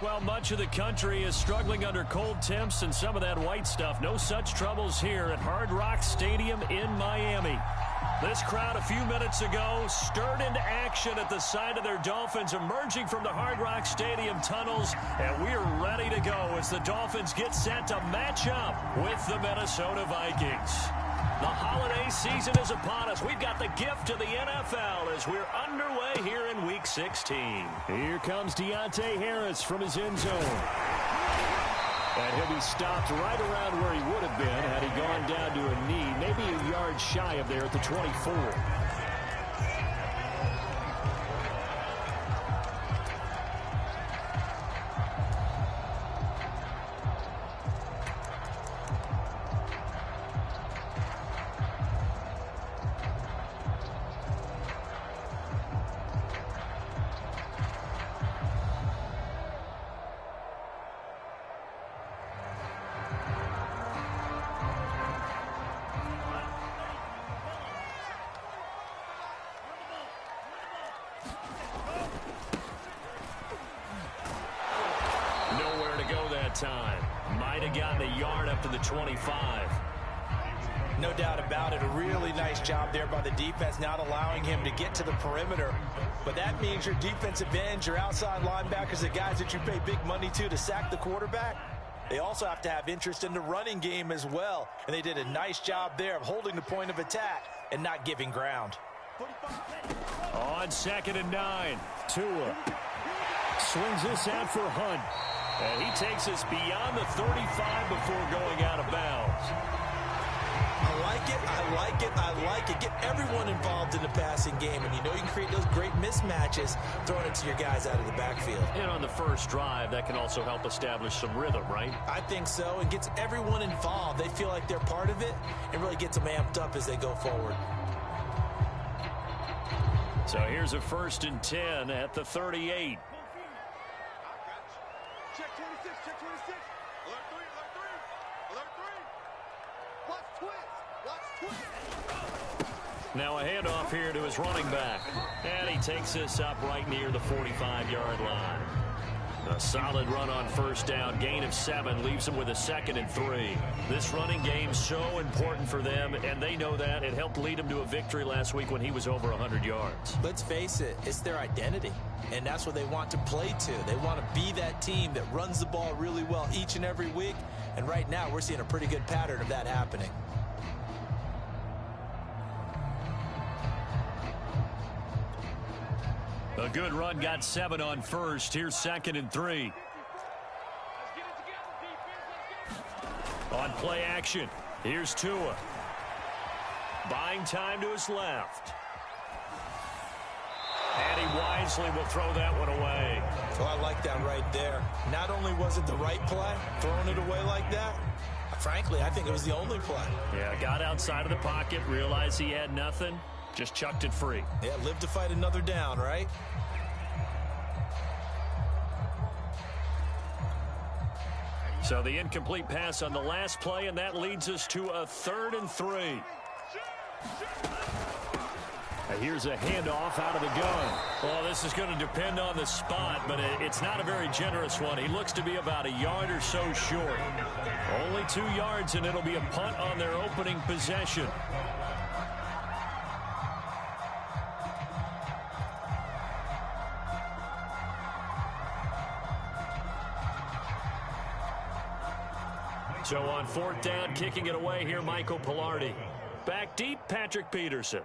Well, much of the country is struggling under cold temps and some of that white stuff. No such troubles here at Hard Rock Stadium in Miami. This crowd a few minutes ago stirred into action at the side of their Dolphins emerging from the Hard Rock Stadium tunnels, and we're ready to go as the Dolphins get set to match up with the Minnesota Vikings. The holiday season is upon us. We've got the gift of the NFL as we're underway here in Week 16. Here comes Deontay Harris from his end zone. And he'll be stopped right around where he would have been had he gone down to a knee, maybe a yard shy of there at the 24. Time. Might have gotten a yard up to the 25. No doubt about it. A really nice job there by the defense, not allowing him to get to the perimeter. But that means your defensive ends, your outside linebackers, the guys that you pay big money to sack the quarterback, they also have to have interest in the running game as well. And they did a nice job there of holding the point of attack and not giving ground. On 2nd and 9, Tua swings this out for Hunt. And he takes us beyond the 35 before going out of bounds. I like it, I like it, I like it. Get everyone involved in the passing game. And you know you can create those great mismatches throwing it to your guys out of the backfield. And on the first drive, that can also help establish some rhythm, right? I think so. It gets everyone involved. They feel like they're part of it and really gets them amped up as they go forward. So here's a 1st and 10 at the 38. Check 26, check 26. Alert 3, alert 3, alert 3. Watch twist, watch twist. Now a handoff here to his running back. And he takes this up right near the 45-yard line. A solid run on 1st down. Gain of 7 leaves them with a 2nd and 3. This running game's so important for them, and they know that. It helped lead them to a victory last week when he was over 100 yards. Let's face it, it's their identity, and that's what they want to play to. They want to be that team that runs the ball really well each and every week, and right now we're seeing a pretty good pattern of that happening. A good run, got 7 on 1st. Here's 2nd and 3. On play action, here's Tua. Buying time to his left. And he wisely will throw that one away. Oh, I like that right there. Not only was it the right play, throwing it away like that, frankly, I think it was the only play. Yeah, got outside of the pocket, realized he had nothing, just chucked it free. Yeah, live to fight another down, right? So the incomplete pass on the last play, and that leads us to a 3rd and 3. And here's a handoff out of the gun. Well, this is going to depend on the spot, but it's not a very generous one. He looks to be about a yard or so short. Only 2 yards, and it'll be a punt on their opening possession. So on 4th down, kicking it away here, Michael Pilardi. Back deep, Patrick Peterson.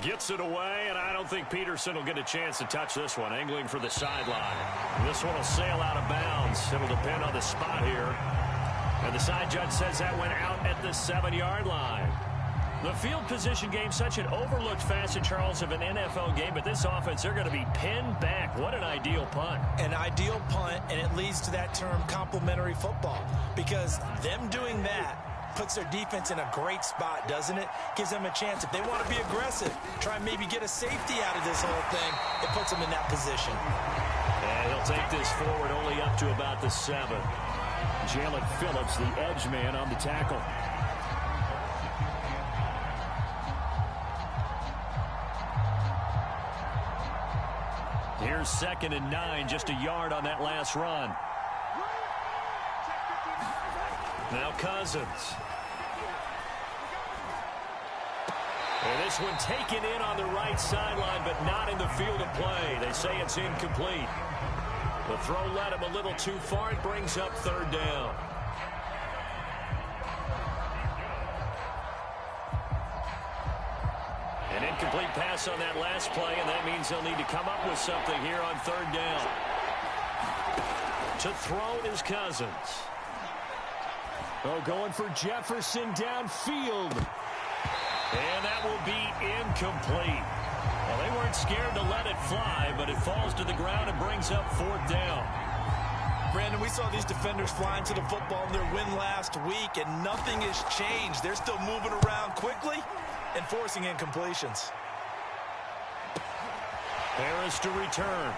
Gets it away, and I don't think Peterson will get a chance to touch this one. Angling for the sideline. This one will sail out of bounds. It'll depend on the spot here. And the side judge says that went out at the 7-yard line. The field position game, such an overlooked facet, Charles, of an NFL game, but this offense, they're going to be pinned back. What an ideal punt. An ideal punt, and it leads to that term complementary football, because them doing that puts their defense in a great spot, doesn't it? Gives them a chance. If they want to be aggressive, try and maybe get a safety out of this whole thing, it puts them in that position. And he'll take this forward only up to about the 7. Jalen Phillips, the edge man, on the tackle. Here's 2nd and 9, just a yard on that last run. Now Cousins. And this one taken in on the right sideline, but not in the field of play. They say it's incomplete. The throw led him a little too far. It brings up 3rd down. An incomplete pass on that last play, and that means they'll need to come up with something here on 3rd down. To throw is Cousins. Oh, going for Jefferson downfield. And that will be incomplete. Well, they weren't scared to let it fly, but it falls to the ground and brings up 4th down. Brandon, we saw these defenders flying to the football in their win last week, and nothing has changed. They're still moving around quickly and forcing incompletions. Harris to return.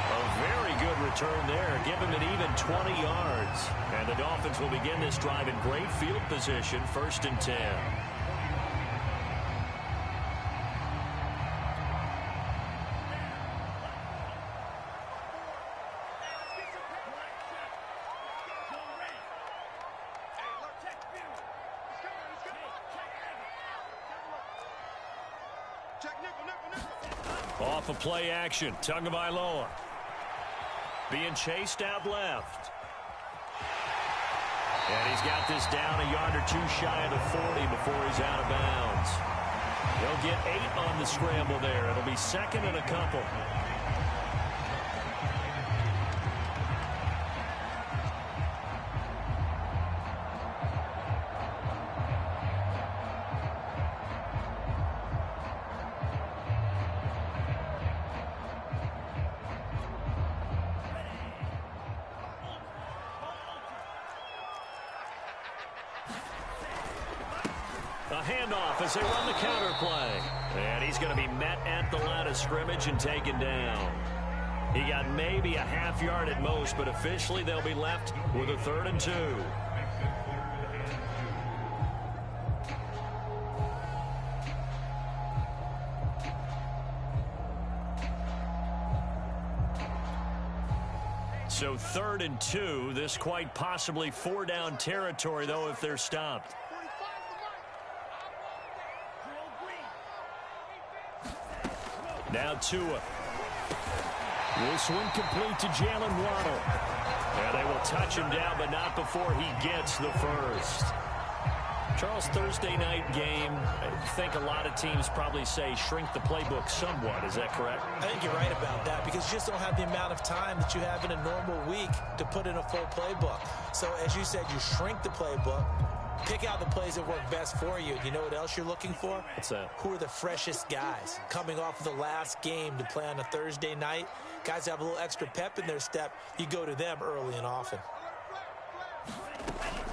A very good return there. Give him an even 20 yards. And the Dolphins will begin this drive in great field position, 1st and 10. Off of play action, Tagovailoa being chased out left. And he's got this down a yard or 2 shy of the 40 before he's out of bounds. He'll get 8 on the scramble there. It'll be 2nd and a couple. A handoff as they run the counter play. And he's going to be met at the line of scrimmage and taken down. He got maybe a half yard at most, but officially they'll be left with a 3rd and 2. So 3rd and 2. This quite possibly 4-down territory, though, if they're stopped. Now Tua. This one complete to Jalen Waddle. And they will touch him down, but not before he gets the first. Charles, Thursday night game, I think a lot of teams probably say shrink the playbook somewhat. Is that correct? I think you're right about that because you just don't have the amount of time that you have in a normal week to put in a full playbook. So as you said, you shrink the playbook. Pick out the plays that work best for you. You know what else you're looking for? What's that? Who are the freshest guys coming off of the last game to play on a Thursday night? Guys that have a little extra pep in their step. You go to them early and often.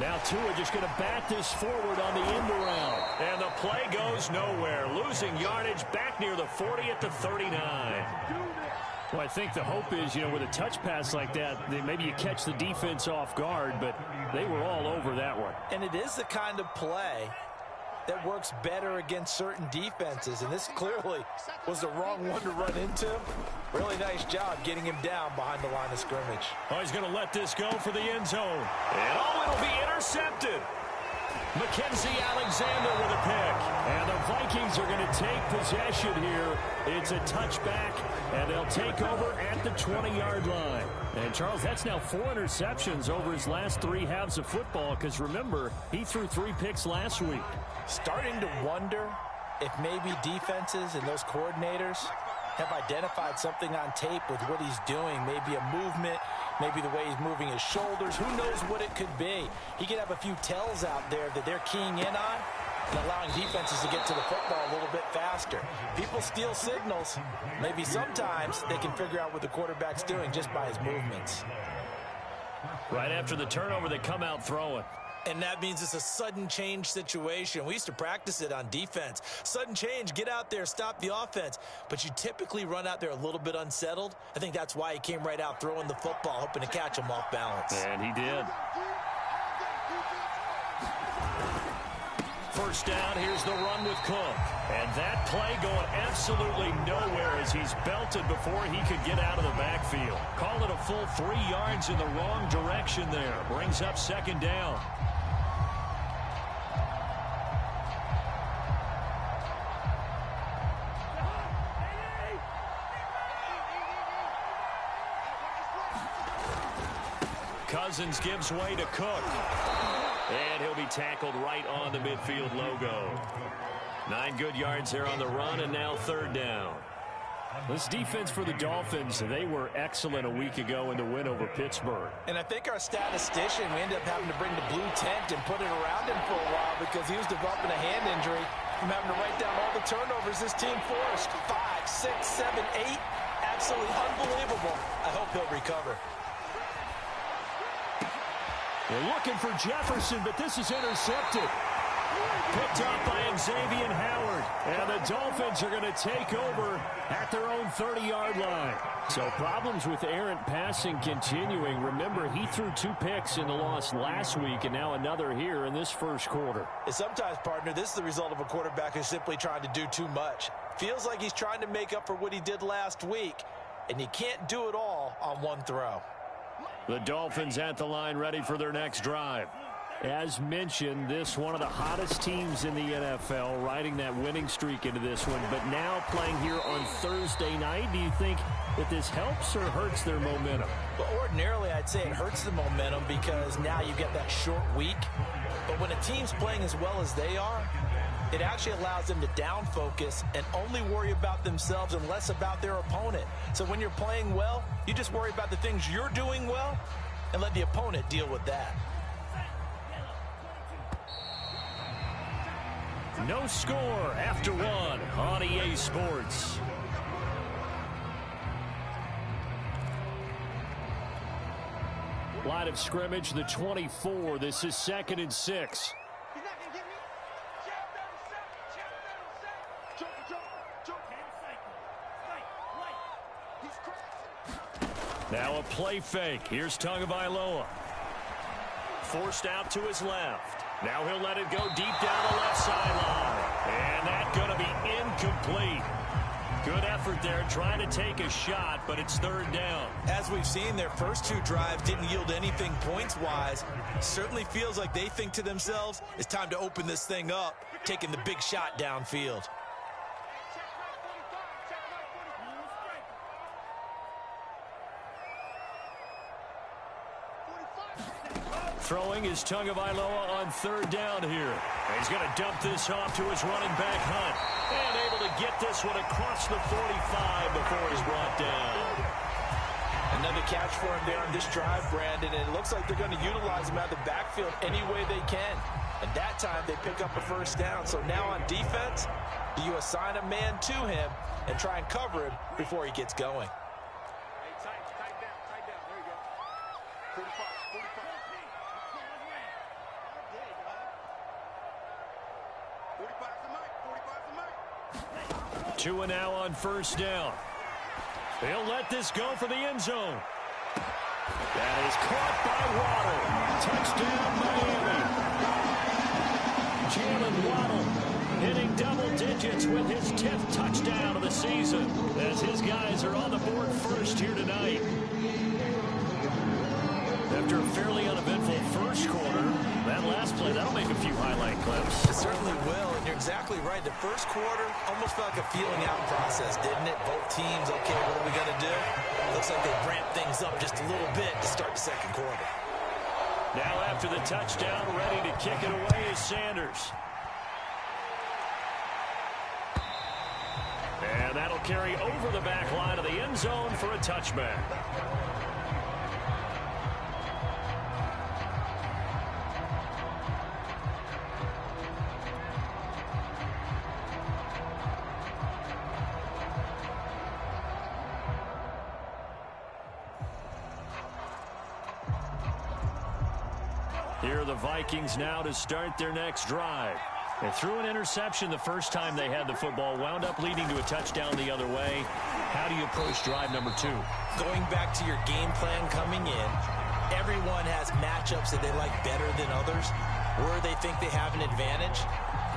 Now Tua just going to bat this forward on the end around. And the play goes nowhere. Losing yardage back near the 40 at the 39. Well, I think the hope is, with a touch pass like that, maybe you catch the defense off guard, but they were all over that one. And it is the kind of play that works better against certain defenses, and this clearly was the wrong one to run into. Really nice job getting him down behind the line of scrimmage. Oh, he's going to let this go for the end zone. And it'll be intercepted. Mackenzie Alexander with a pick. And the Vikings are going to take possession here. It's a touchback, and they'll take over at the 20-yard line. And, Charles, that's now 4 interceptions over his last 3 halves of football because, remember, he threw 3 picks last week. Starting to wonder if maybe defenses and those coordinators have identified something on tape with what he's doing. Maybe a movement, maybe the way he's moving his shoulders. Who knows what it could be? He could have a few tells out there that they're keying in on and allowing defenses to get to the football a little bit faster. People steal signals. Maybe sometimes they can figure out what the quarterback's doing just by his movements. Right after the turnover, they come out throwing. And that means it's a sudden change situation. We used to practice it on defense. Sudden change, get out there, stop the offense. But you typically run out there a little bit unsettled. I think that's why he came right out throwing the football, hoping to catch him off balance. And he did. First down, here's the run with Cook. And that play going absolutely nowhere as he's belted before he could get out of the backfield. Call it a full 3 yards in the wrong direction there. Brings up second down. Cousins gives way to Cook. And he'll be tackled right on the midfield logo. 9 good yards there on the run, and now third down. This defense for the Dolphins, they were excellent a week ago in the win over Pittsburgh. And I think our statistician, we ended up having to bring the blue tent and put it around him for a while because he was developing a hand injury from having to write down all the turnovers this team forced. 5, 6, 7, 8. Absolutely unbelievable. I hope he'll recover. They're looking for Jefferson, but this is intercepted. Picked up by Xavier Howard. And the Dolphins are going to take over at their own 30-yard line. So problems with errant passing continuing. Remember, he threw 2 picks in the loss last week and now another here in this first quarter. And sometimes, partner, this is the result of a quarterback who's simply trying to do too much. Feels like he's trying to make up for what he did last week, and he can't do it all on one throw. The Dolphins at the line ready for their next drive. As mentioned, this one of the hottest teams in the NFL, riding that winning streak into this one, but now playing here on Thursday night. Do you think that this helps or hurts their momentum? Well, ordinarily, I'd say it hurts the momentum because now you get that short week. But when a team's playing as well as they are, it actually allows them to down focus and only worry about themselves and less about their opponent. So when you're playing well, you just worry about the things you're doing well and let the opponent deal with that. No score after 1 on EA Sports. Line of scrimmage, the 24. This is 2nd and 6. Now a play fake. Here's Tagovailoa. Forced out to his left. Now he'll let it go deep down the left sideline. And that's going to be incomplete. Good effort there trying to take a shot, but it's third down. As we've seen, their first 2 drives didn't yield anything points-wise. Certainly feels like they think to themselves, it's time to open this thing up, taking the big shot downfield. Throwing is Tagovailoa on third down here. And he's going to dump this off to his running back, Hunt. And able to get this one across the 45 before he's brought down. Another catch for him there on this drive, Brandon. And it looks like they're going to utilize him out of the backfield any way they can. And that time they pick up a first down. So now on defense, do you assign a man to him and try and cover him before he gets going? Hey, tight down. There you go. 45. 45's the mic. 2 now on first down. They'll let this go for the end zone. That is caught by Waddle. Touchdown, Miami. Jalen Waddle hitting double digits with his 10th touchdown of the season as his guys are on the board first here tonight. After a fairly uneventful first quarter, that last play, that'll make a few highlight clips. It certainly will, and you're exactly right. The first quarter almost felt like a feeling out process, didn't it? Both teams, okay, what are we going to do? Looks like they ramped things up just a little bit to start the second quarter. Now after the touchdown, ready to kick it away is Sanders. And that'll carry over the back line of the end zone for a touchback. Here are the Vikings now to start their next drive. They threw an interception the first time they had the football, wound up leading to a touchdown the other way. How do you approach drive number 2? Going back to your game plan coming in, everyone has matchups that they like better than others, where they think they have an advantage.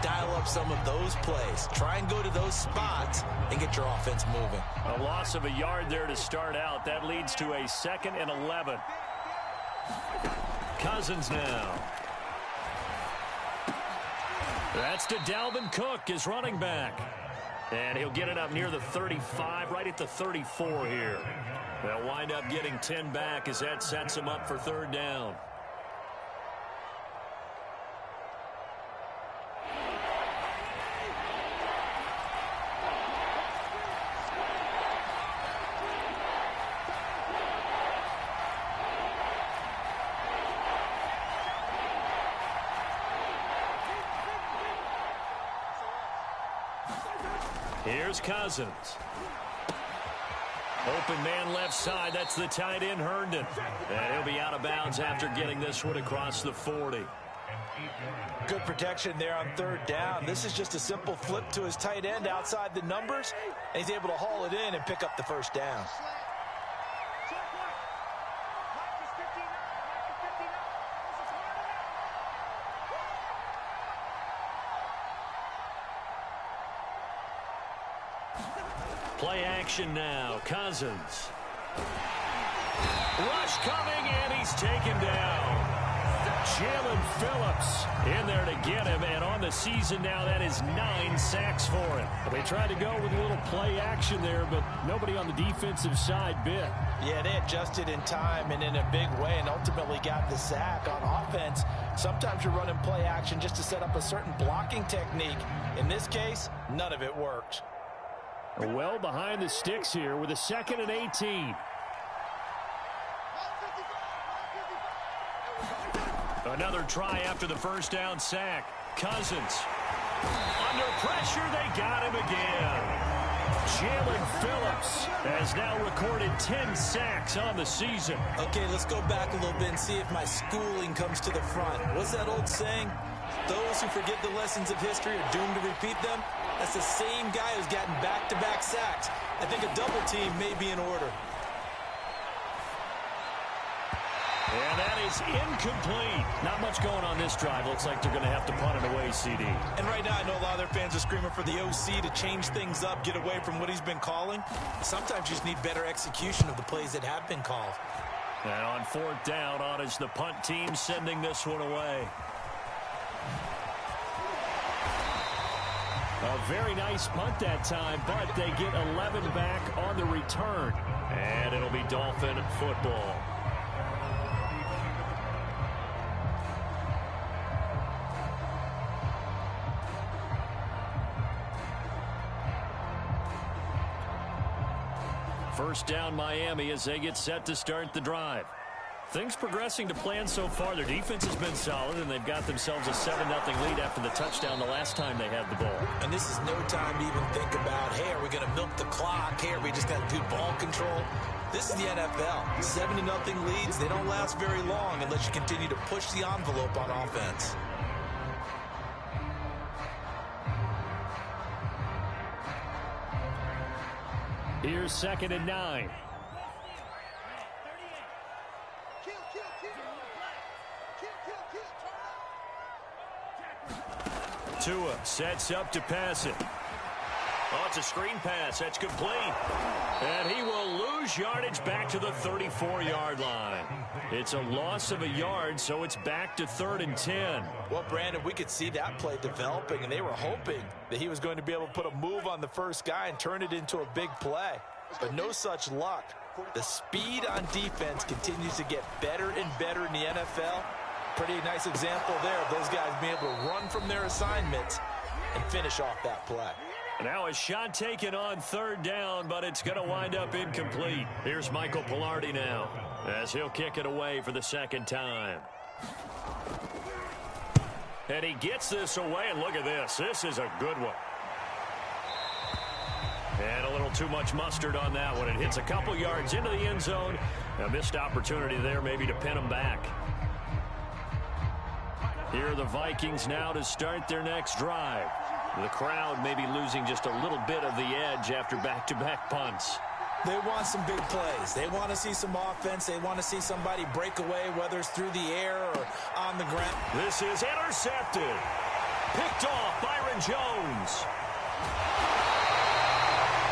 dial up some of those plays. Try and go to those spots and get your offense moving. A loss of a yard there to start out. That leads to a 2nd and 11. Cousins now. That's to Dalvin Cook, his running back. And he'll get it up near the 35, right at the 34 here. They'll wind up getting 10 back as that sets him up for 3rd down. Here's Cousins. Open man left side. That's the tight end, Herndon. And he'll be out of bounds after getting this one across the 40. Good protection there on 3rd down. This is just a simple flip to his tight end outside the numbers, and he's able to haul it in and pick up the 1st down. Play action now. Cousins. Rush coming, and he's taken down. Jalen Phillips in there to get him, and on the season now, that is 9 sacks for him. They tried to go with a little play action there, but nobody on the defensive side bit. Yeah, they adjusted in time and in a big way and ultimately got the sack. On offense, sometimes you're running play action just to set up a certain blocking technique. In this case, none of it worked. Well behind the sticks here with a 2nd and 18. Another try after the 1st down sack. Cousins. Under pressure, they got him again. Jalen Phillips has now recorded 10 sacks on the season. Okay, let's go back a little bit and see if my schooling comes to the front. What's that old saying? Those who forget the lessons of history are doomed to repeat them. That's the same guy who's gotten back-to-back sacks. I think a double team may be in order. And that is incomplete. Not much going on this drive. Looks like they're going to have to punt it away, CD. And right now, I know a lot of their fans are screaming for the OC to change things up, get away from what he's been calling. Sometimes you just need better execution of the plays that have been called. And on 4th down, on is the punt team sending this one away. A very nice punt that time, but they get 11 back on the return. And it'll be Dolphin football. First down Miami as they get set to start the drive. Things progressing to plan so far. Their defense has been solid, and they've got themselves a 7-0 lead after the touchdown the last time they had the ball. And this is no time to even think about, hey, are we going to milk the clock? Hey, are we just going to do ball control? This is the NFL. 7-0 leads, they don't last very long unless you continue to push the envelope on offense. Here's 2nd and 9. Tua sets up to pass it. Oh, it's a screen pass. That's complete. And he will lose yardage back to the 34-yard line. It's a loss of a yard, so it's back to 3rd and 10. Well, Brandon, we could see that play developing, and they were hoping that he was going to be able to put a move on the first guy and turn it into a big play. But no such luck. The speed on defense continues to get better and better in the NFL. Pretty nice example there of those guys being able to run from their assignments and finish off that play. Now a shot taken on 3rd down, but it's going to wind up incomplete. Here's Michael Pilardi now as he'll kick it away for the 2nd time. And he gets this away, and look at this. This is a good one. And a little too much mustard on that one. It hits a couple yards into the end zone. A missed opportunity there maybe to pin him back. Here are the Vikings now to start their next drive. The crowd may be losing just a little bit of the edge after back-to-back punts. They want some big plays. They want to see some offense. They want to see somebody break away, whether it's through the air or on the ground. This is intercepted. Picked off, Byron Jones.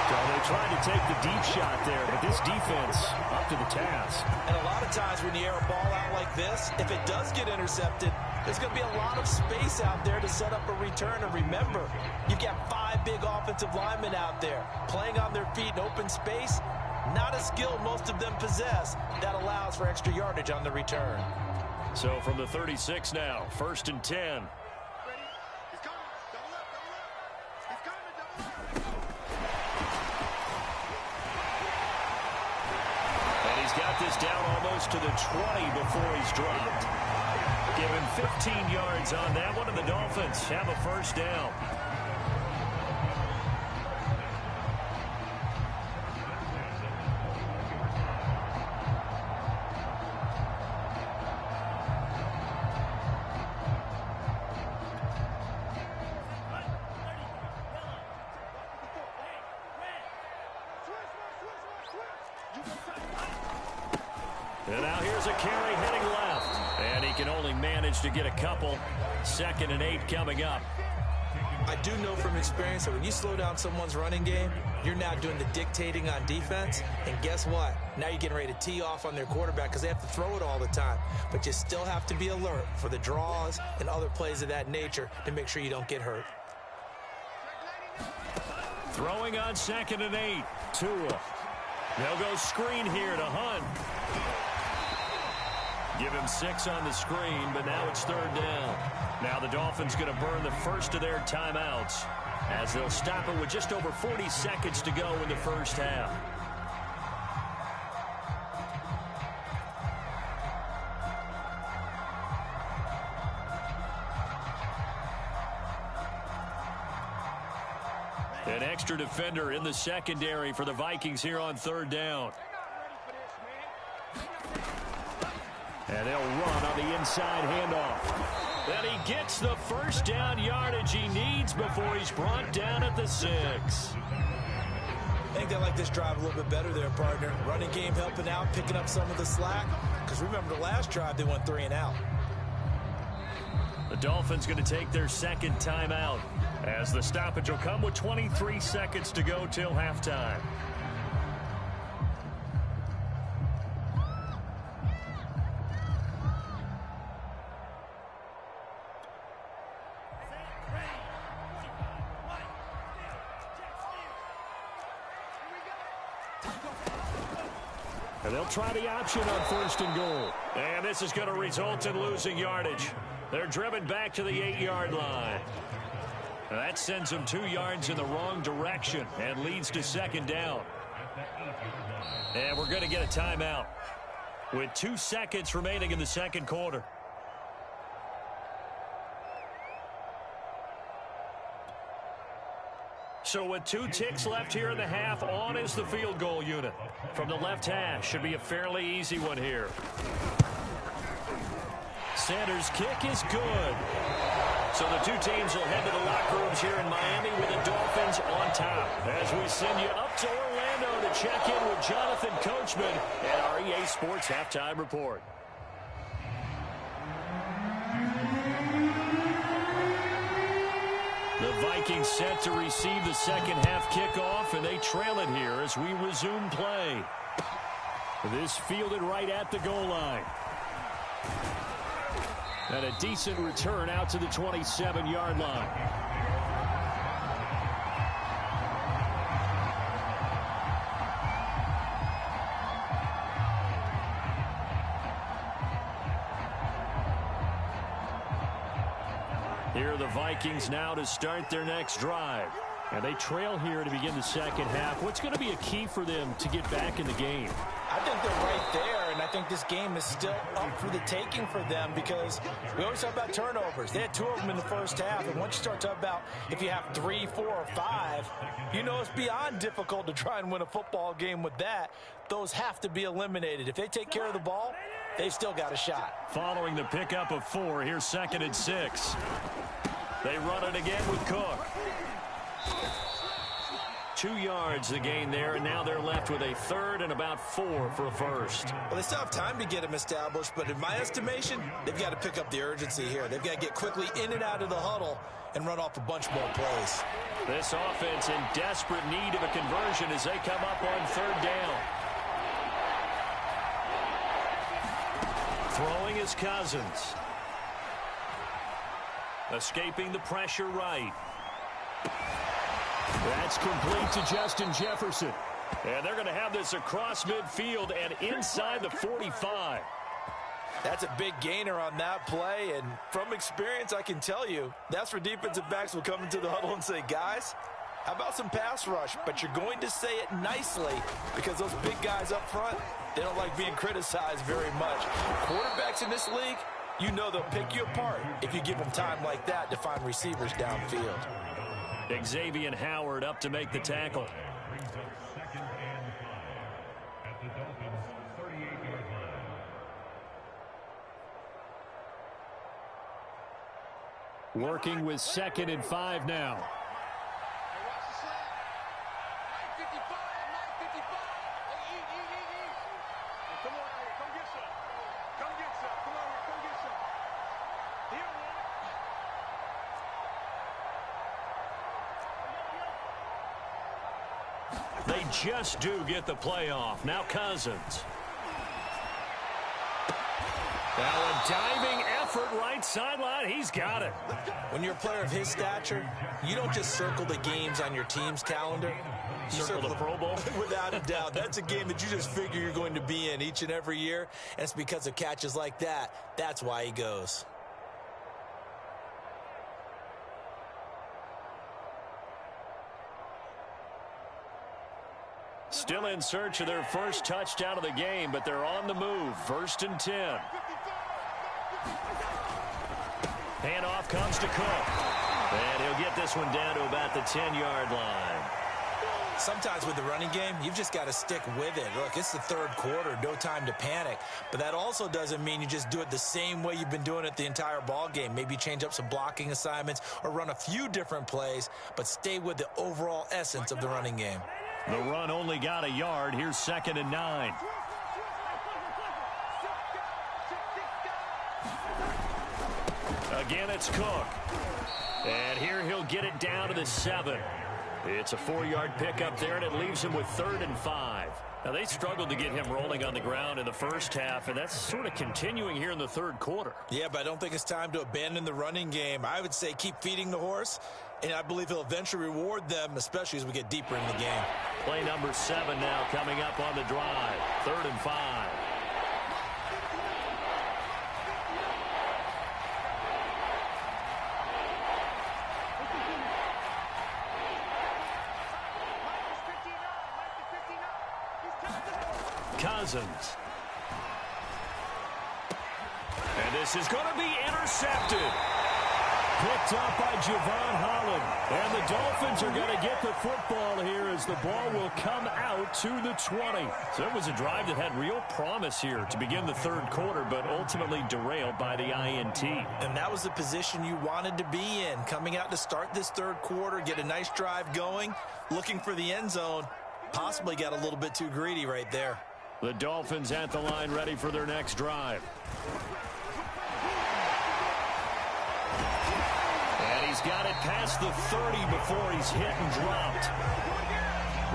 So they tried to take the deep shot there, but this defense up to the task. And a lot of times when you air a ball out like this, if it does get intercepted, there's going to be a lot of space out there to set up a return. And remember, you've got 5 big offensive linemen out there playing on their feet in open space. Not a skill most of them possess. That allows for extra yardage on the return. So from the 36 now, 1st and 10. Ready? He's coming. Double up, double up. He's coming, double up. And he's got this down almost to the 20 before he's dropped. Give him 15 yards on that one, and the Dolphins have a first down. And now here's a carry heading left. And he can only manage to get a couple. 2nd and 8 coming up. I do know from experience that when you slow down someone's running game, you're now doing the dictating on defense. And guess what? Now you're getting ready to tee off on their quarterback because they have to throw it all the time. But you still have to be alert for the draws and other plays of that nature to make sure you don't get hurt. Throwing on 2nd and 8. Tua. They'll go screen here to Hunt. Give him 6 on the screen, but now it's 3rd down. Now the Dolphins going to burn the first of their timeouts as they'll stop it with just over 40 seconds to go in the first half. An extra defender in the secondary for the Vikings here on 3rd down. And they'll run on the inside handoff. Then he gets the first down yardage he needs before he's brought down at the 6. I think they like this drive a little bit better there, partner. Running game helping out, picking up some of the slack. Because remember, the last drive, they went 3 and out. The Dolphins going to take their 2nd timeout as the stoppage will come with 23 seconds to go till halftime. And they'll try the option on 1st and goal. And this is going to result in losing yardage. They're driven back to the 8-yard line. And that sends them 2 yards in the wrong direction and leads to 2nd down. And we're going to get a timeout with 2 seconds remaining in the 2nd quarter. So with 2 ticks left here in the half, on is the field goal unit. From the left hash, should be a fairly easy one here. Sanders' kick is good. So the 2 teams will head to the locker rooms here in Miami with the Dolphins on top. As we send you up to Orlando to check in with Jonathan Coachman at our EA Sports Halftime Report. The Vikings set to receive the 2nd half kickoff, and they trail it here as we resume play. This fielded right at the goal line. And a decent return out to the 27-yard line. Here are the Vikings now to start their next drive. And they trail here to begin the 2nd half. What's going to be a key for them to get back in the game? I think they're right there, and I think this game is still up for the taking for them because we always talk about turnovers. They had 2 of them in the first half, and once you start talking about if you have 3, 4, or 5, you know it's beyond difficult to try and win a football game with that. Those have to be eliminated. If they take care of the ball, they've still got a shot. Following the pickup of 4, here's 2nd and 6. They run it again with Cook. 2 yards the gain there, and now they're left with a third and about 4 for a first. Well, they still have time to get him established, but in my estimation, they've got to pick up the urgency here. They've got to get quickly in and out of the huddle and run off a bunch more plays. This offense in desperate need of a conversion as they come up on third down. Throwing is Cousins. Escaping the pressure right. That's complete to Justin Jefferson. And they're going to have this across midfield and inside the 45. That's a big gainer on that play, and from experience, I can tell you, that's where defensive backs will come into the huddle and say, guys, how about some pass rush? But you're going to say it nicely because those big guys up front, they don't like being criticized very much. Quarterbacks in this league, you know they'll pick you apart if you give them time like that to find receivers downfield. Xavier Howard up to make the tackle. Working with 2nd and 5 now. They just do get the play off. Now Cousins. Now a diving effort right sideline. He's got it. When you're a player of his stature, you don't just circle the games on your team's calendar. You circle the Pro Bowl. Without a doubt. That's a game that you just figure you're going to be in each and every year. And it's because of catches like that. That's why he goes. Still in search of their first touchdown of the game, but they're on the move. 1st and 10. Handoff comes to Cook. And he'll get this one down to about the 10-yard line. Sometimes with the running game, you've just got to stick with it. Look, it's the 3rd quarter, no time to panic. But that also doesn't mean you just do it the same way you've been doing it the entire ball game. Maybe change up some blocking assignments or run a few different plays, but stay with the overall essence of the running game. The run only got a yard. Here's 2nd and 9. Again, it's Cook. And here he'll get it down to the 7. It's a 4-yard pickup there, and it leaves him with 3rd and 5. Now, they struggled to get him rolling on the ground in the first half, and that's sort of continuing here in the 3rd quarter. Yeah, but I don't think it's time to abandon the running game. I would say keep feeding the horse, and I believe he'll eventually reward them, especially as we get deeper in the game. Play number 7 now coming up on the drive. 3rd and 5. Cousins. And this is going to be intercepted. Picked up by Javon Holland. And the Dolphins are going to get the football here as the ball will come out to the 20. So it was a drive that had real promise here to begin the 3rd quarter, but ultimately derailed by the INT. And that was the position you wanted to be in. Coming out to start this 3rd quarter, get a nice drive going, looking for the end zone. Possibly got a little bit too greedy right there. The Dolphins at the line ready for their next drive. And he's got it past the 30 before he's hit and dropped.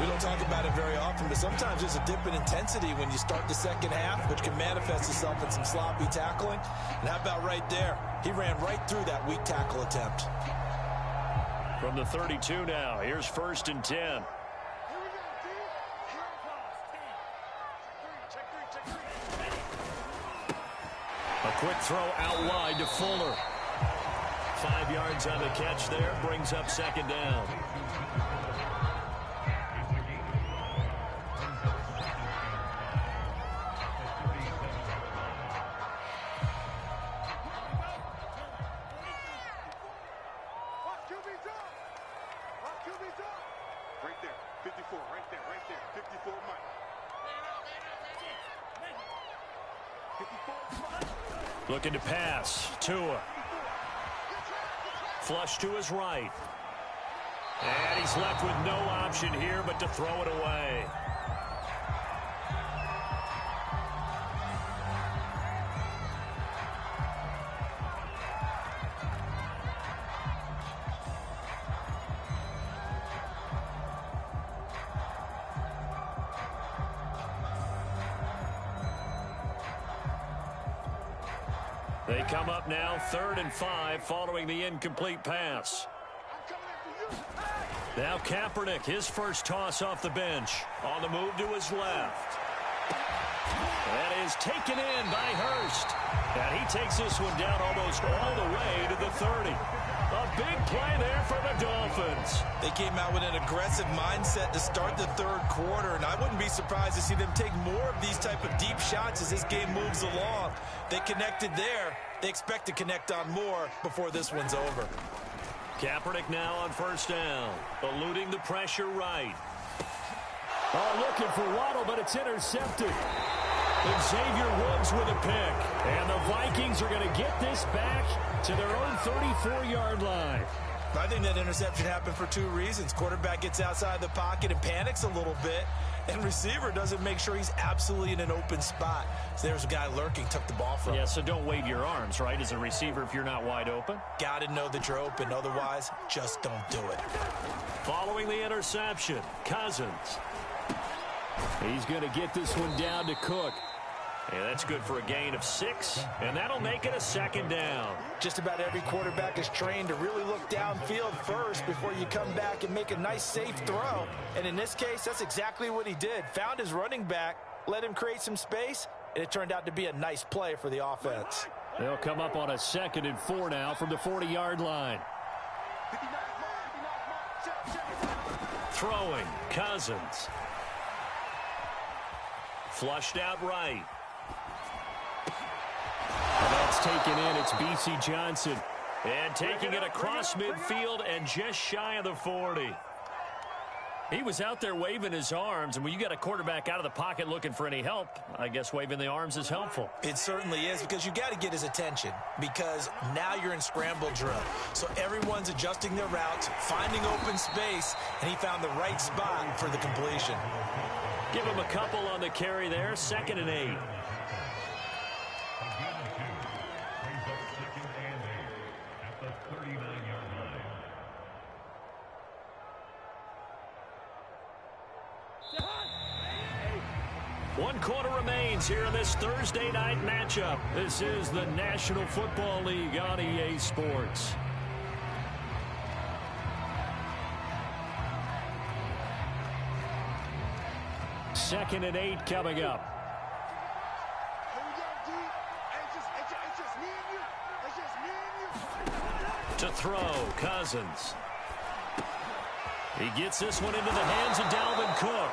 We don't talk about it very often, but sometimes there's a dip in intensity when you start the 2nd half, which can manifest itself in some sloppy tackling. And how about right there? He ran right through that weak tackle attempt. From the 32 now, here's 1st and 10. A quick throw out wide to Fuller. 5 yards on the catch there, brings up 2nd down. Right there, 54, right there, 54 Mike. 54. Looking to pass. Tua. Flush to his right. And he's left with no option here but to throw it away. They come up now 3rd and 5 following the incomplete pass. Now Kaepernick, his first toss off the bench. On the move to his left. That is taken in by Hurst. And he takes this one down almost all the way to the 30. A big play there for the Dolphins. They came out with an aggressive mindset to start the 3rd quarter, and I wouldn't be surprised to see them take more of these type of deep shots as this game moves along. They connected there. They expect to connect on more before this one's over. Kaepernick now on 1st down, eluding the pressure right. Oh, looking for Waddle, but it's intercepted. Xavier Woods with a pick. And the Vikings are going to get this back to their own 34-yard line. I think that interception happened for 2 reasons. Quarterback gets outside the pocket and panics a little bit, and receiver doesn't make sure he's absolutely in an open spot. So there's a guy lurking, took the ball from him. Yeah, so don't wave your arms, right, as a receiver if you're not wide open. Got to know that you're open. Otherwise, just don't do it. Following the interception, Cousins. He's going to get this one down to Cook. And that's good for a gain of 6, and that'll make it a 2nd down. Just about every quarterback is trained to really look downfield first before you come back and make a nice, safe throw. And in this case, that's exactly what he did. Found his running back, let him create some space, and it turned out to be a nice play for the offense. They'll come up on a 2nd and 4 now from the 40-yard line. Throwing, Cousins. Flushed out right. And that's taken in. It's B.C. Johnson. And taking it across midfield and just shy of the 40. He was out there waving his arms, and when you got a quarterback out of the pocket looking for any help, I guess waving the arms is helpful. It certainly is, because you got to get his attention, because now you're in scramble drill. So everyone's adjusting their routes, finding open space, and he found the right spot for the completion. Give him a couple on the carry there, 2nd and 8. One quarter remains here in this Thursday night matchup. This is the National Football League on EA Sports. Second and 8 coming up. To throw, Cousins. He gets this one into the hands of Dalvin Cook.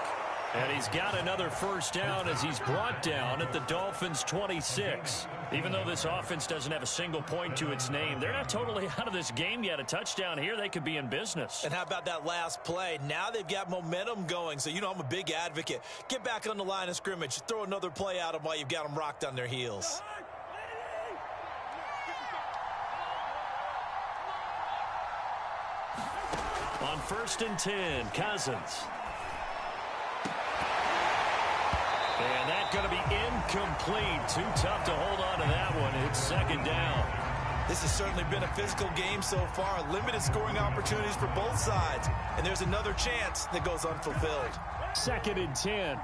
And he's got another 1st down as he's brought down at the Dolphins' 26. Even though this offense doesn't have a single point to its name, they're not totally out of this game yet. A touchdown here, they could be in business. And how about that last play? Now they've got momentum going, so you know I'm a big advocate. Get back on the line of scrimmage. Throw another play at them while you've got them rocked on their heels. On 1st and 10, Cousins. And that's going to be incomplete. Too tough to hold on to that one. It's 2nd down. This has certainly been a physical game so far. Limited scoring opportunities for both sides. And there's another chance that goes unfulfilled. 2nd and 10.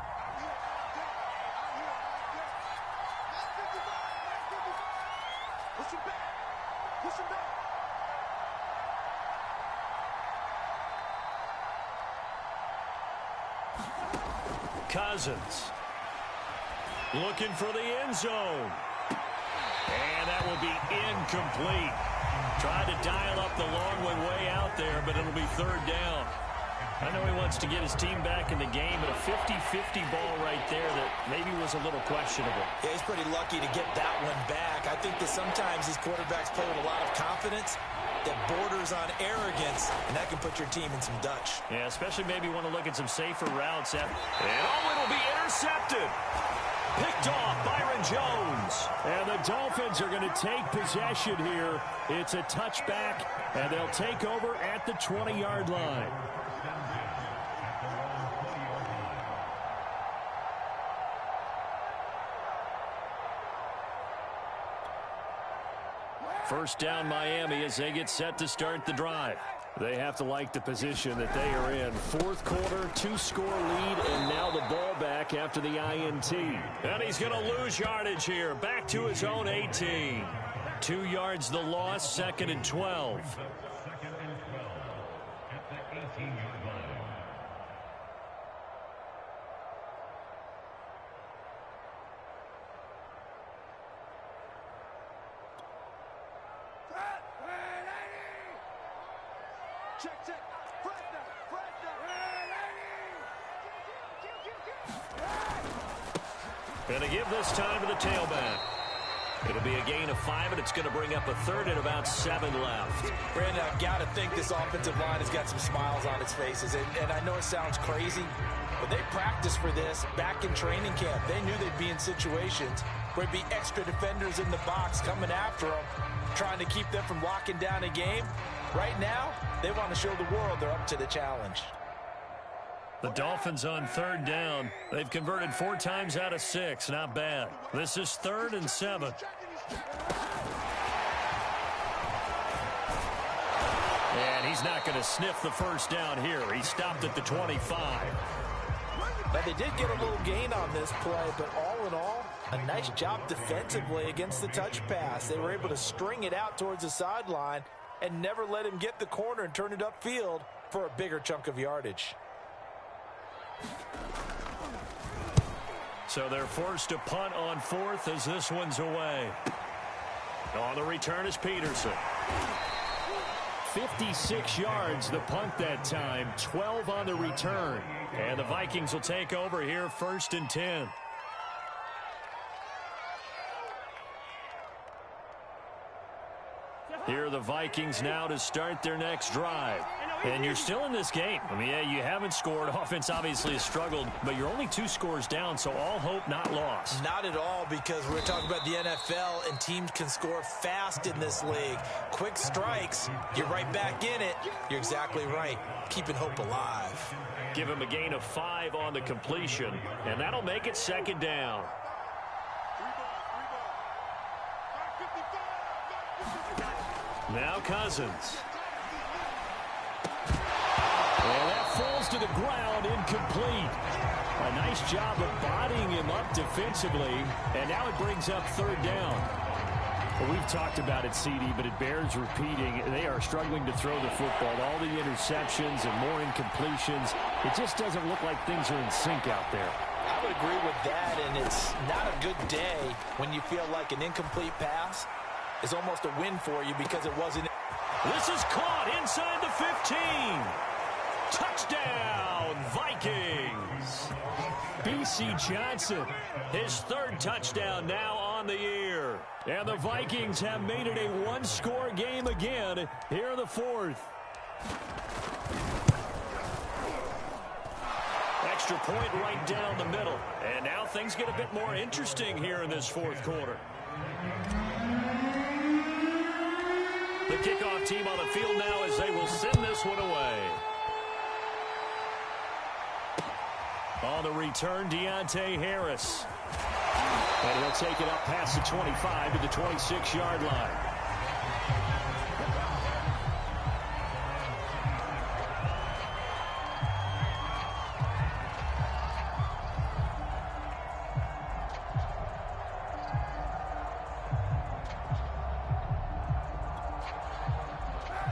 Cousins. Looking for the end zone. And that will be incomplete. Tried to dial up the long one way out there, but it'll be 3rd down. I know he wants to get his team back in the game, but a 50-50 ball right there that maybe was a little questionable. Yeah, he's pretty lucky to get that one back. I think that sometimes these quarterbacks play with a lot of confidence that borders on arrogance, and that can put your team in some Dutch. Yeah, especially maybe want to look at some safer routes. And it'll be intercepted. Picked off Byron Jones. And the Dolphins are going to take possession here. It's a touchback, and they'll take over at the 20-yard line. First down Miami as they get set to start the drive. They have to like the position that they are in. Fourth quarter, 2-score lead, and now the ball back after the INT. And he's going to lose yardage here. Back to his own 18. 2 yards the loss, 2nd and 12. Check. Going to give this time to the tailback. It'll be a gain of 5, and it's going to bring up a 3rd and about 7 left. Brandon, I've got to think this offensive line has got some smiles on its faces. And I know it sounds crazy, but they practiced for this back in training camp. They knew they'd be in situations where there'd be extra defenders in the box coming after them, trying to keep them from locking down a game. Right now, they want to show the world they're up to the challenge. The Dolphins on 3rd down. They've converted 4 times out of 6. Not bad. This is 3rd and 7. And he's not going to sniff the first down here. He stopped at the 25. Now, they did get a little gain on this play, but all in all, a nice job defensively against the touch pass. They were able to string it out towards the sideline and never let him get the corner and turn it upfield for a bigger chunk of yardage. So they're forced to punt on 4th as this one's away. On the return is Peterson. 56 yards the punt that time, 12 on the return. And the Vikings will take over here, 1st and 10. Here are the Vikings now to start their next drive. And you're still in this game. I mean, yeah, you haven't scored. Offense obviously has struggled, but you're only 2 scores down, so all hope not lost. Not at all, because we're talking about the NFL, and teams can score fast in this league. Quick strikes, you're right back in it. You're exactly right. Keeping hope alive. Give him a gain of 5 on the completion, and that'll make it 2nd down. Now Cousins. And that falls to the ground, incomplete. A nice job of bodying him up defensively, and now it brings up 3rd down. Well, we've talked about it, CD, but it bears repeating. They are struggling to throw the football. All the interceptions and more incompletions. It just doesn't look like things are in sync out there. I would agree with that, and it's not a good day when you feel like an incomplete pass is almost a win for you because it wasn't. This is caught inside the 15. Touchdown, Vikings. B.C. Johnson, his 3rd touchdown now on the year. And the Vikings have made it a 1-score game again. Here the 4th. Extra point right down the middle. And now things get a bit more interesting here in this 4th quarter. The kickoff team on the field now as they will send this one away. On the return, Deontay Harris. And he'll take it up past the 25 to the 26-yard line.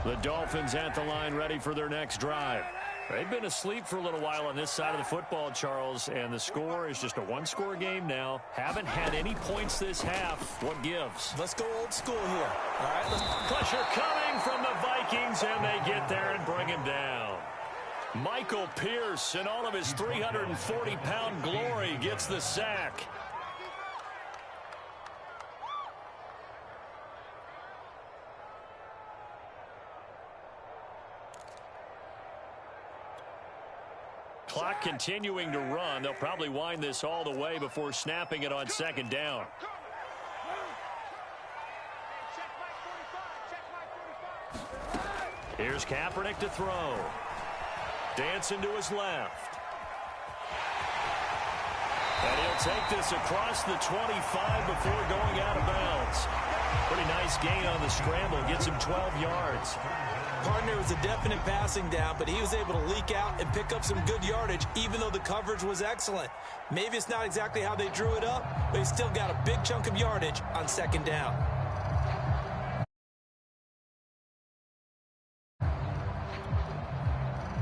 The Dolphins at the line, ready for their next drive. They've been asleep for a little while on this side of the football, Charles, and the score is just a 1-score game now. Haven't had any points this half. What gives? Let's go old school here. All right, pressure coming from the Vikings, and they get there and bring him down. Michael Pierce, in all of his 340-pound glory, gets the sack. Clock continuing to run. They'll probably wind this all the way before snapping it on second down. Here's Kaepernick to throw. Dancing to his left. And he'll take this across the 25 before going out of bounds. Pretty nice gain on the scramble. Gets him 12 yards. Partner was a definite passing down, but he was able to leak out and pick up some good yardage, even though the coverage was excellent. Maybe it's not exactly how they drew it up, but he still got a big chunk of yardage on second down.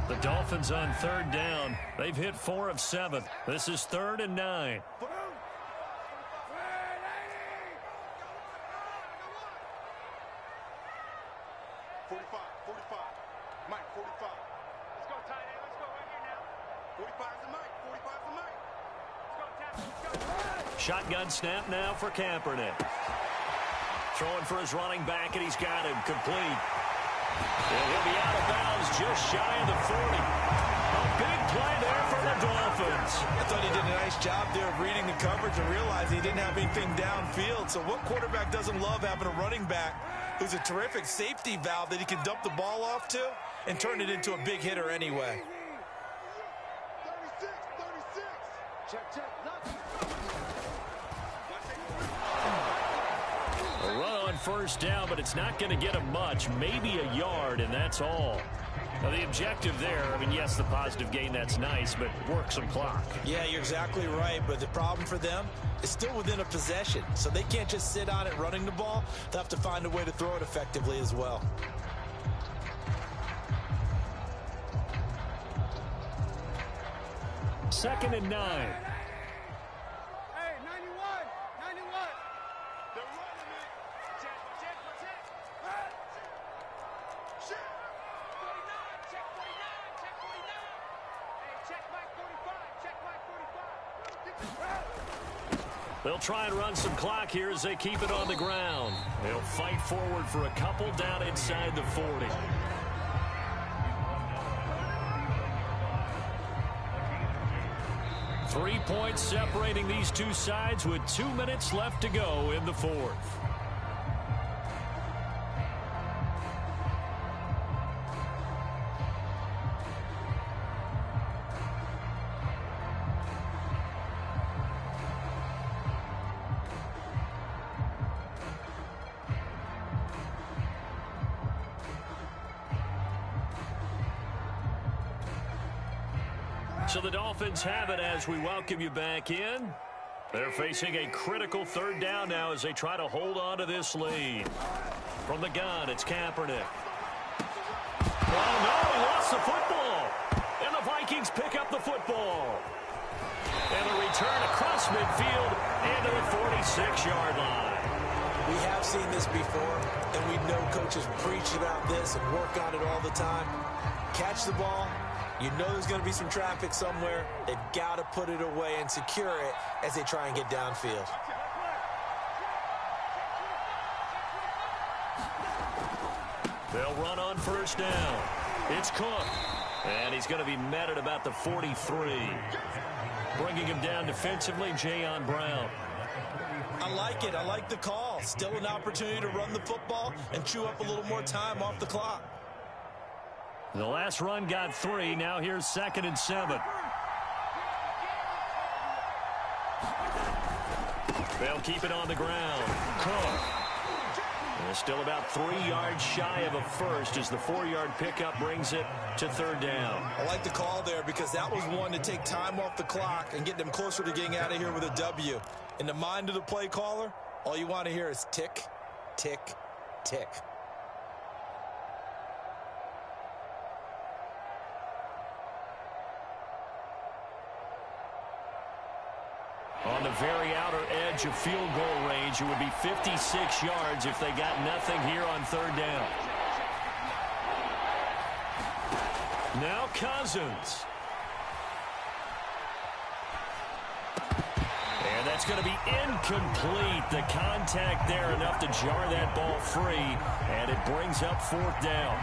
The Dolphins on third down. They've hit 4 of 7. This is 3rd and 9. 45. Mike, 45. Let's go, tight end. Let's go right here now. 45's the Mike. 45's the Mike. Let's go, tap. Shotgun snap now for Kaepernick. Throwing for his running back, and he's got him complete. And he'll be out of bounds just shy of the 40. A big play there for the Dolphins. I thought he did a nice job there of reading the coverage and realizing he didn't have anything downfield. So what quarterback doesn't love having a running back who's a terrific safety valve that he can dump the ball off to and turn it into a big hitter anyway? 36. Check. A run on first down, but it's not going to get him much. Maybe a yard, and that's all. Now, the objective there, I mean, yes, the positive gain, that's nice, but work some clock. Yeah, you're exactly right, but the problem for them is still within a possession, so they can't just sit on it running the ball. They'll have to find a way to throw it effectively as well. Second and 9. Hey, 91. They're running it. Check. Shit. 49. Check 49. Hey, check Mike 45. They'll try and run some clock here as they keep it on the ground. They'll fight forward for a couple down inside the 40. 3 points separating these two sides with 2 minutes left to go in the 4th. So the Dolphins have it as we welcome you back in. They're facing a critical third down now as they try to hold on to this lead. From the gun, it's Kaepernick. Oh, no, he lost the football. And the Vikings pick up the football. And a return across midfield into the 46-yard line. We have seen this before, and we know coaches preach about this and work on it all the time. Catch the ball. You know there's going to be some traffic somewhere. They've got to put it away and secure it as they try and get downfield. They'll run on first down. It's Cook. And he's going to be met at about the 43. Bringing him down defensively, Jayon Brown. I like it. I like the call. Still an opportunity to run the football and chew up a little more time off the clock. The last run got 3. Now here's 2nd and 7. They'll keep it on the ground. Cook. And still about 3 yards shy of a first as the 4-yard pickup brings it to 3rd down. I like the call there because that was one to take time off the clock and get them closer to getting out of here with a W. In the mind of the play caller, all you want to hear is tick, tick, tick. On the very outer edge of field goal range, it would be 56 yards if they got nothing here on 3rd down. Now Cousins. And that's going to be incomplete. The contact there enough to jar that ball free, and it brings up 4th down.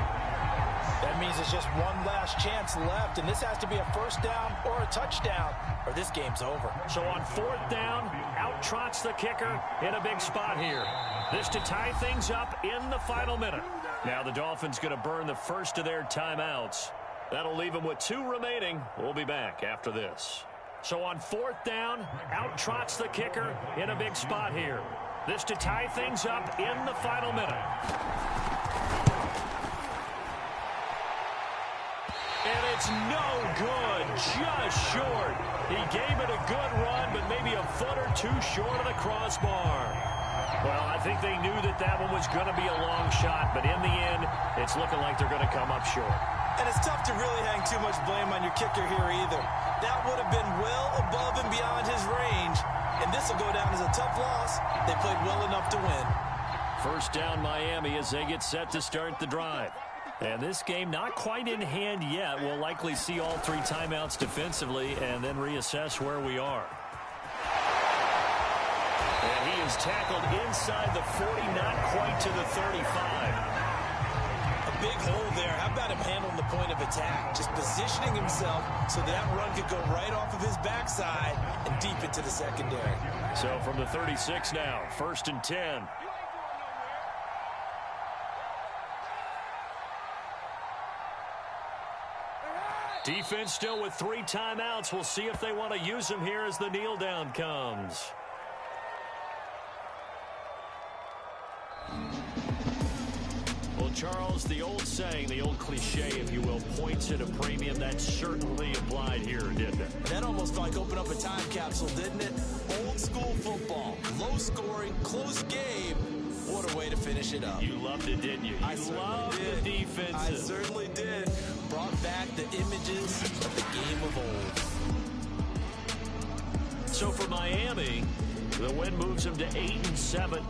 That means it's just one last chance left, and this has to be a first down or a touchdown, or this game's over. So on fourth down, out trots the kicker in a big spot here. This to tie things up in the final minute. Now the Dolphins going to burn the first of their timeouts. That'll leave them with 2 remaining. We'll be back after this. So on fourth down, out trots the kicker in a big spot here. This to tie things up in the final minute. And it's no good, just short. He gave it a good run, but maybe a foot or 2 short of the crossbar. Well, I think they knew that that one was going to be a long shot, but in the end, it's looking like they're going to come up short. And it's tough to really hang too much blame on your kicker here either. That would have been well above and beyond his range, and this will go down as a tough loss. They played well enough to win. First down Miami as they get set to start the drive. And this game not quite in hand yet. We'll likely see all 3 timeouts defensively and then reassess where we are. And he is tackled inside the 40, not quite to the 35. A big hole there. How about him handling the point of attack? Just positioning himself so that run could go right off of his backside and deep into the secondary. So from the 36 now, 1st and 10. Defense still with 3 timeouts. We'll see if they want to use them here as the kneel down comes. Well, Charles, the old saying, the old cliche, if you will, points at a premium, that certainly applied here, didn't it? That almost felt like opened up a time capsule, didn't it? Old school football, low scoring, close game. What a way to finish it up. You loved it, didn't you? You loved the defense. I certainly did. Brought back the images of the game of old. So for Miami, the win moves them to 8-7.